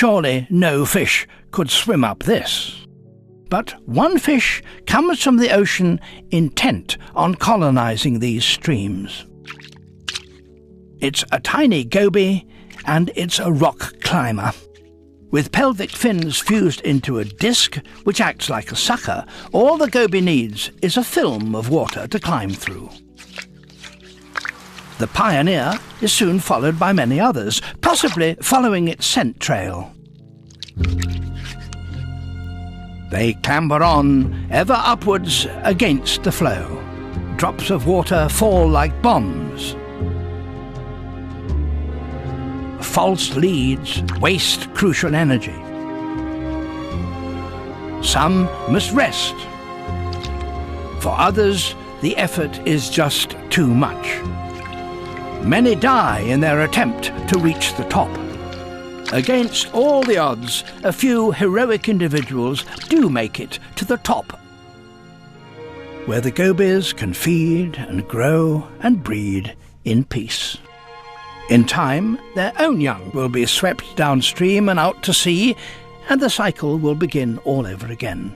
Surely no fish could swim up this. But one fish comes from the ocean intent on colonizing these streams. It's a tiny goby, and it's a rock climber. With pelvic fins fused into a disc which acts like a sucker, all the goby needs is a film of water to climb through. The pioneer is soon followed by many others, possibly following its scent trail. They clamber on, ever upwards against the flow. Drops of water fall like bombs. False leads waste crucial energy. Some must rest. For others, the effort is just too much. Many die in their attempt to reach the top. Against all the odds, a few heroic individuals do make it to the top, where the gobies can feed and grow and breed in peace. In time, their own young will be swept downstream and out to sea, and the cycle will begin all over again.